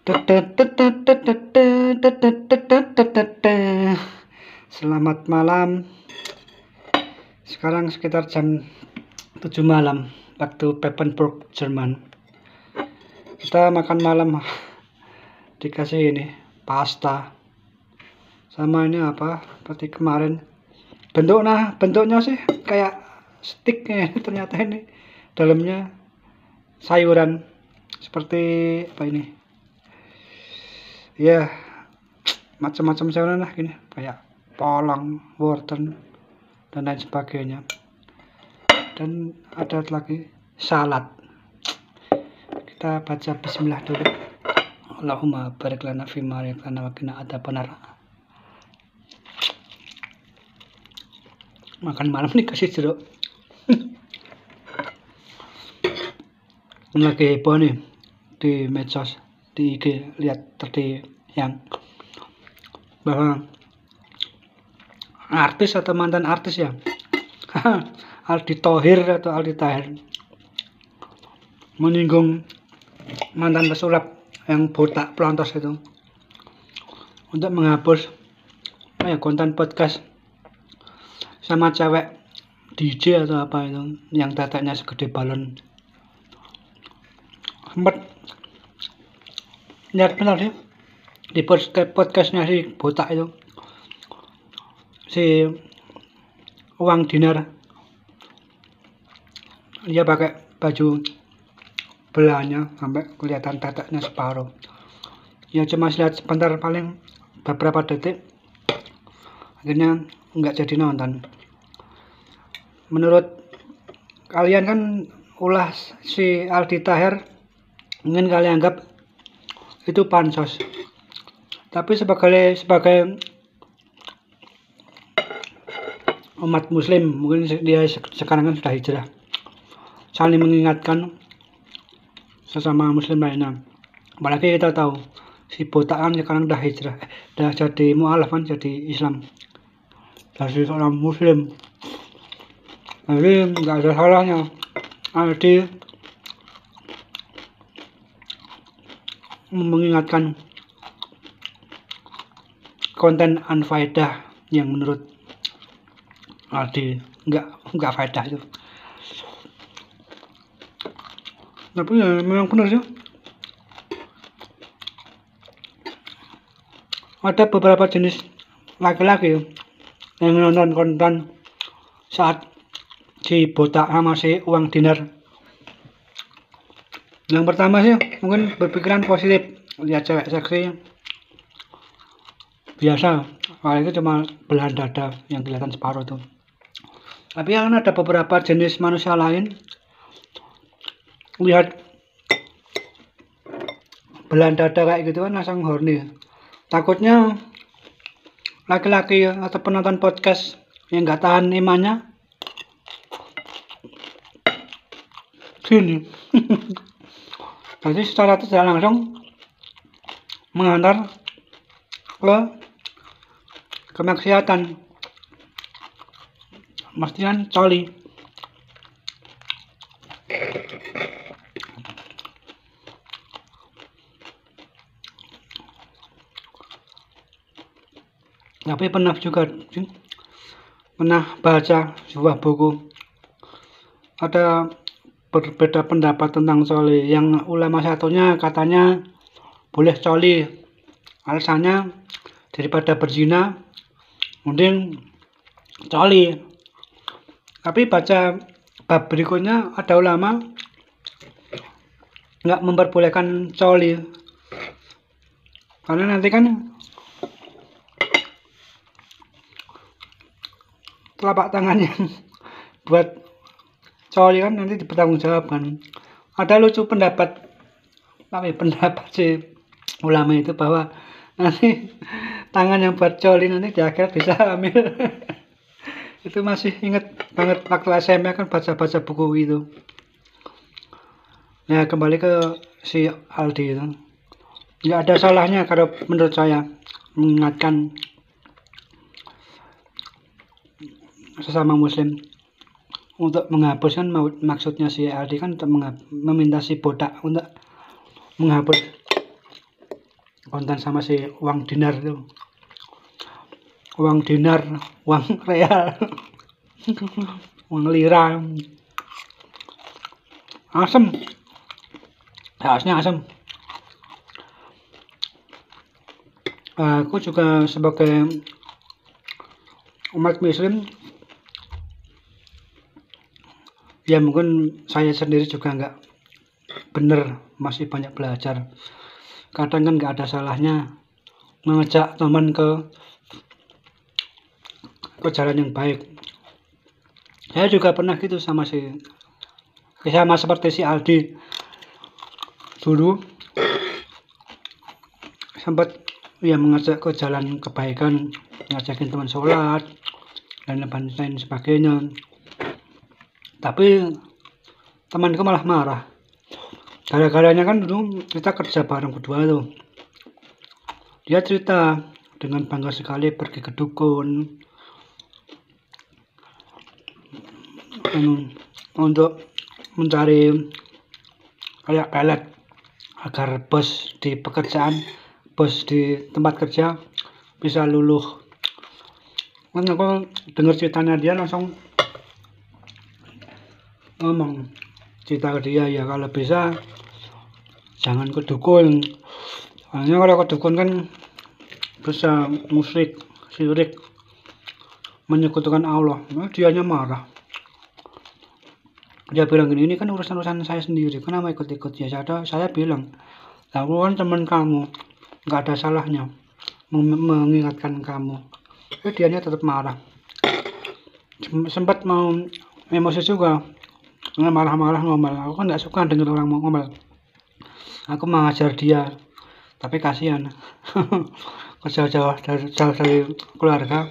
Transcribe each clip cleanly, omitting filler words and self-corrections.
Selamat malam. Sekarang sekitar jam 7 malam waktu Papenburg, Jerman. Kita makan malam dikasih ini pasta sama ini apa seperti kemarin. Bentuknya sih kayak stick ternyata ini dalamnya sayuran seperti apa ini ya, macam-macam sayuran lah gini, kayak polang, wortel dan lain sebagainya. Dan ada lagi salad. Kita baca bismillah dulu. Allahumma barik lana fima razaqtana wa qina adzabannar. Makan malam nih kasih jeruk. Lagi heboh nih di medsos, di IG, lihat tadi yang bahwa artis atau mantan artis ya Aldi Thohir atau Aldi Tahir menyinggung mantan pesulap yang botak pelontos itu untuk menghapus konten podcast sama cewek DJ atau apa itu yang teteknya segede balon. Sempat lihat benar sih di podcastnya si botak itu, si uang dinar, dia pakai baju belahnya sampai kelihatan teteknya separuh. Ya cuma lihat sebentar, paling beberapa detik, akhirnya nggak jadi nonton. Menurut kalian kan ulah si Aldi Tahir mungkin kalian anggap itu pansos, tapi sebagai umat muslim, mungkin dia sekarang kan sudah hijrah, saling mengingatkan sesama muslim lainnya. Apalagi kita tahu si botak kan sekarang udah hijrah, udah jadi mu'alaf kan, jadi Islam, jadi seorang muslim. Jadi nggak ada salahnya Aldi mengingatkan konten unfaedah yang menurut Aldi nggak faedah itu. Tapi ya memang benar sih, ada beberapa jenis laki-laki yang menonton konten saat si botak sama si uang dinar. Yang pertama sih mungkin berpikiran positif, lihat cewek seksi biasa, kalau itu cuma belahan dada yang kelihatan separuh tuh. Tapi kan ada beberapa jenis manusia lain lihat belahan dada kayak gitu kan langsung horny. Takutnya laki-laki atau penonton podcast yang nggak tahan imannya gini. Jadi secara tidak langsung menghantar ke kemaksiatan, pastikan coli. Tapi pernah baca sebuah buku, ada berbeda pendapat tentang coli. Yang ulama satunya katanya boleh coli, alasannya daripada berzina mending coli. Tapi baca bab berikutnya ada ulama nggak memperbolehkan coli, karena nanti kan telapak tangannya buat coli kan nanti dipertanggungjawabkan. Ada lucu pendapat si ulama itu bahwa nanti tangan yang buat coli nanti di akhir bisa hamil. Itu masih inget banget waktu SMA kan baca buku itu. Nah, kembali ke si Aldi itu, nggak ada salahnya kalau menurut saya mengingatkan sesama muslim untuk menghapuskan, maksudnya si Aldi kan untuk meminta si botak untuk menghapus konten sama si uang dinar itu, uang dinar, uang real, uang lira, asem, sausnya asem. Aku juga sebagai umat muslim, ya mungkin saya sendiri juga nggak bener, masih banyak belajar. Kadang kan nggak ada salahnya mengajak teman ke jalan yang baik. Saya juga pernah gitu sama seperti si Aldi dulu, sempat ya mengajak ke jalan kebaikan, ngajakin teman sholat dan lain sebagainya. Tapi temanku malah marah. Gara-garanya kan dulu kita kerja bareng berdua tuh. Dia cerita dengan bangga sekali pergi ke dukun untuk mencari kayak pelet agar bos di tempat kerja bisa luluh. Kan aku dengar ceritanya dia langsung ngomong, cerita ke dia, ya kalau bisa jangan ke dukun, soalnya kalau ke dukun kan bisa musyrik, syirik, menyekutukan Allah. Nah, dianya marah. Dia bilang gini, ini kan urusan saya sendiri, kenapa ikut-ikut? Ya saya bilang, aku kan teman kamu, nggak ada salahnya mengingatkan kamu. Dianya tetap marah. Sempat mau emosi juga, marah-marah ngomel. Aku kan nggak suka dengar orang mau ngomel. Aku mengajar dia, tapi kasihan. Jauh dari keluarga,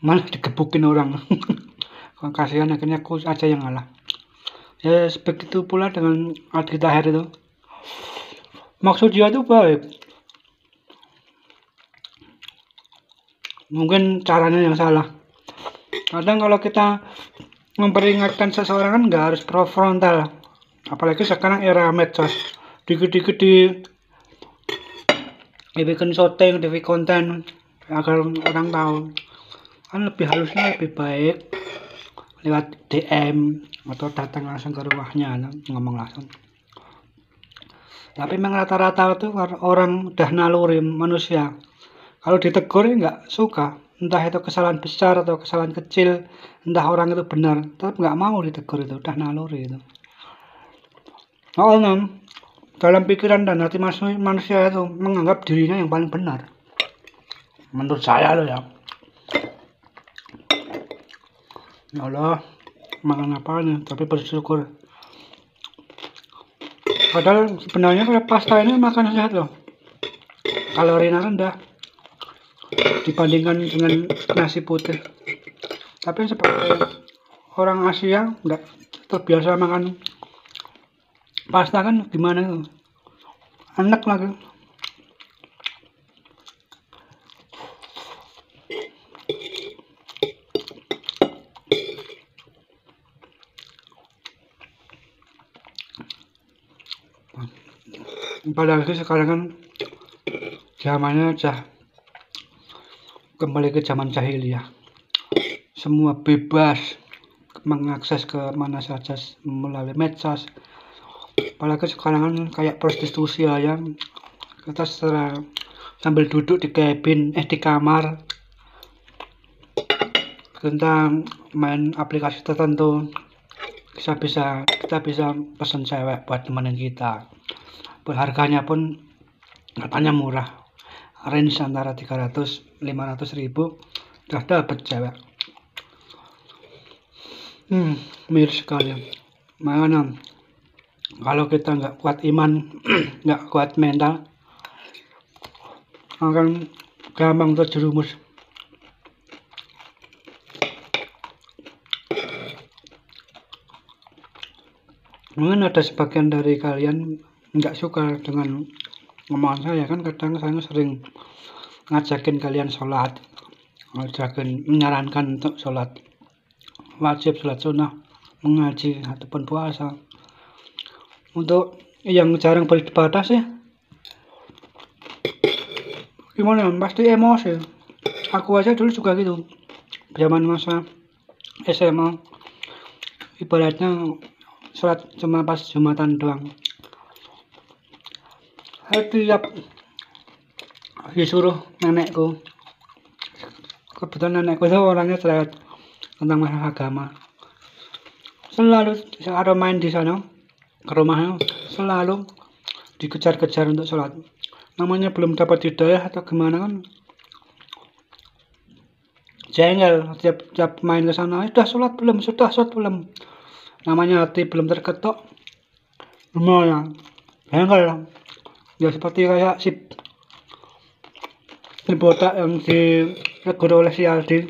malah digebukin orang. Kasihan, akhirnya aku aja yang ngalah. Ya begitu pula dengan Aldi Taher itu. Maksud dia itu baik, mungkin caranya yang salah. Kadang kalau kita memperingatkan seseorang kan nggak harus pro frontal, apalagi sekarang era medsos, dikit-dikit dibikin syuting, dibikin konten agar orang tahu. Kan lebih halusnya lebih baik lewat DM atau datang langsung ke rumahnya, ngomong langsung. Tapi memang rata-rata itu orang udah naluri manusia, kalau ditegur nggak suka, entah itu kesalahan besar atau kesalahan kecil, entah orang itu benar, tetap nggak mau ditegur, itu udah naluri itu. Dalam pikiran dan hati manusia itu menganggap dirinya yang paling benar, menurut saya loh ya. Ya Allah, makan apanya, tapi bersyukur. Padahal sebenarnya kalau pasta ini makan sehat loh, kalorinya rendah dibandingkan dengan nasi putih. Tapi seperti orang Asia nggak terbiasa makan pasta kan, gimana tuh, enak lagi. Padahal sekarang kan zamannya kembali ke zaman jahiliyah, semua bebas mengakses ke mana saja melalui medsos. Apalagi sekarang kan kayak prostitusi aja, kita sambil duduk di kamar, kita main aplikasi tertentu, kita bisa pesan cewek buat temenin kita. Harganya pun katanya murah, range antara 300-500 ribu udah dapet cewek. Miris sekali. Mana kalau kita nggak kuat iman, nggak kuat mental, akan gampang terjerumus. Mungkin ada sebagian dari kalian nggak suka dengan omongan saya, kan kadang saya sering ngajakin kalian sholat, menyarankan untuk sholat wajib, sholat sunnah, mengaji ataupun puasa. Untuk yang jarang beribadah sih, gimana ya, pasti emosi. Aku aja dulu juga gitu, zaman masa SMA, ibaratnya sholat cuma pas Jumatan doang. Tiap disuruh nenekku, kebetulan nenekku itu orangnya cerewet tentang masalah agama, selalu ada main di sana ke rumahnya, selalu dikejar-kejar untuk sholat. Namanya belum dapat hidayah atau gimana kan, jengkel tiap main ke sana. Sudah sholat belum, namanya hati belum terketok, semuanya jengkel ya, seperti kayak si botak yang ditegur oleh si Aldi,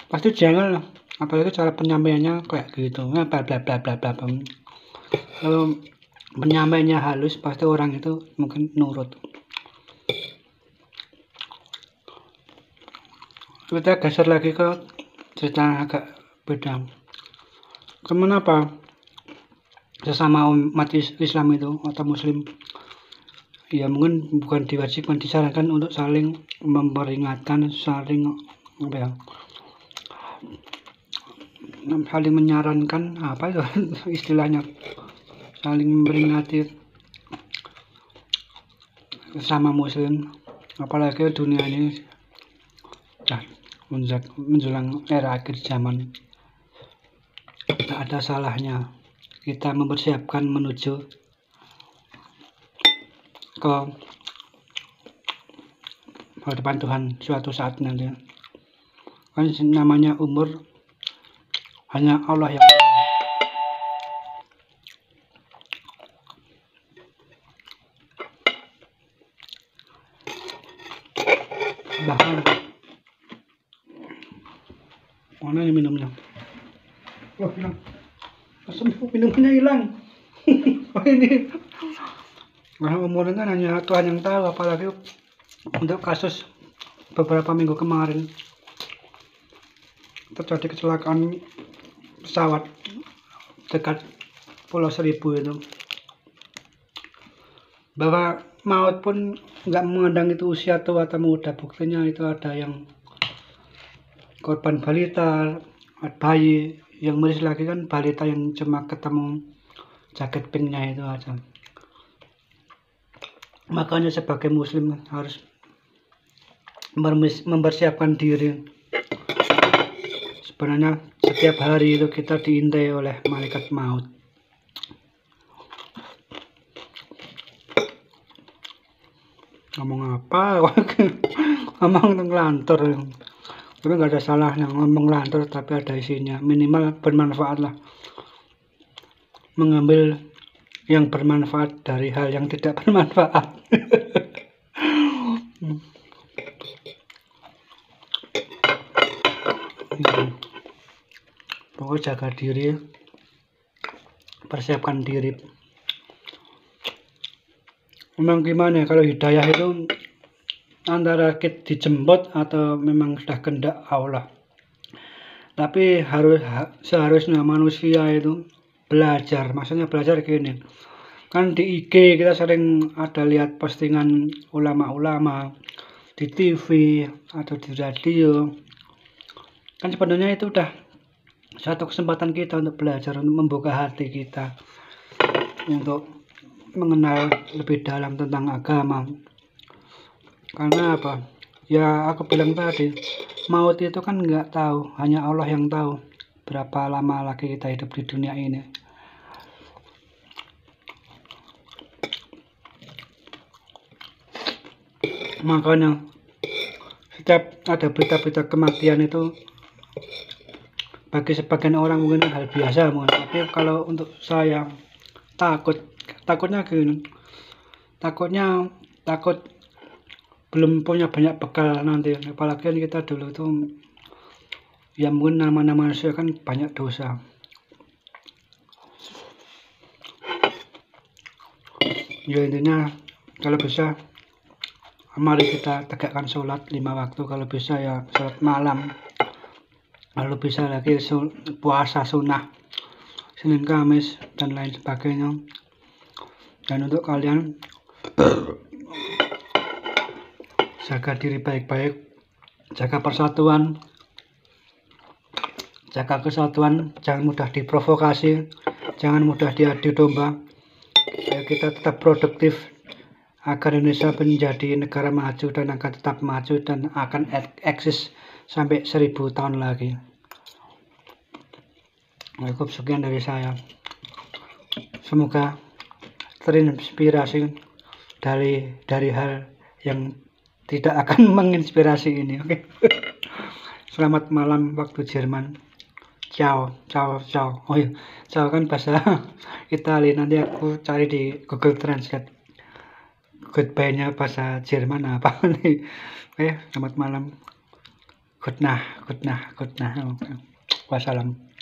pasti jengkel, apalagi cara penyampaiannya kayak gitu, bla bla bla bla bla. Kalau penyampaiannya halus, pasti orang itu mungkin nurut. Kita geser lagi ke cerita agak beda. Kenapa sesama umat Islam itu atau Muslim, ya mungkin bukan diwajibkan, disarankan untuk saling memperingatkan, saling menyarankan, apa itu istilahnya, saling memperingati sesama Muslim, apalagi dunia ini menjelang era akhir zaman. Tak ada salahnya kita mempersiapkan menuju ke hadapan Tuhan suatu saat nanti. Kan namanya umur hanya Allah yang tahu. Bahkan mana ini minumnya? Wah, hilang. Minumannya hilang. Oh ini. Nah, umurnya kan hanya Tuhan yang tahu, apalagi untuk kasus beberapa minggu kemarin terjadi kecelakaan pesawat dekat Pulau Seribu itu, bahwa maut pun nggak memandang itu usia tua atau muda. Buktinya itu ada yang korban balita, bayi yang meris lagi kan, balita yang cuma ketemu jaket pinknya itu aja. Makanya sebagai Muslim harus mempersiapkan diri. Sebenarnya setiap hari itu kita diintai oleh malaikat maut. Ngomong apa? Ngomong ngelantur. Tapi nggak ada salahnya ngomong ngelantur, tapi ada isinya, minimal bermanfaat lah. Mengambil yang bermanfaat dari hal yang tidak bermanfaat. Pokoknya jaga diri, persiapkan diri. Memang gimana ya, kalau hidayah itu antara kita dijemput atau memang sudah kehendak Allah. Tapi seharusnya manusia itu belajar. Maksudnya belajar gini, kan di IG kita sering ada lihat postingan ulama-ulama, di TV atau di radio. Kan sebenarnya itu udah satu kesempatan kita untuk belajar, untuk membuka hati kita untuk mengenal lebih dalam tentang agama. Karena apa? Ya aku bilang tadi, maut itu kan nggak tahu, hanya Allah yang tahu berapa lama lagi kita hidup di dunia ini. Makanya setiap ada berita-berita kematian itu bagi sebagian orang mungkin hal biasa, tapi kalau untuk saya takutnya gini, takut belum punya banyak bekal nanti, apalagi kita dulu itu ya mungkin nama-nama manusia kan banyak dosa. Ya intinya kalau bisa mari kita tegakkan sholat 5 waktu, kalau bisa ya sholat malam, kalau bisa lagi puasa sunnah Senin Kamis dan lain sebagainya. Dan untuk kalian jaga diri baik-baik, jaga persatuan, jaga kesatuan, jangan mudah diprovokasi, jangan mudah diadu domba. Ayo kita tetap produktif agar Indonesia menjadi negara maju dan akan tetap maju dan akan eksis sampai 1000 tahun lagi. Cukup sekian dari saya. Semoga terinspirasi dari hal yang tidak akan menginspirasi ini. Oke. Selamat malam waktu Jerman. Ciao, ciao, ciao. Oh iya, ciao kan bahasa Italia. Nanti aku cari di Google Translate. Goodbye-nya bahasa Jerman apa nih? Oke, selamat malam. Good night. Wassalam.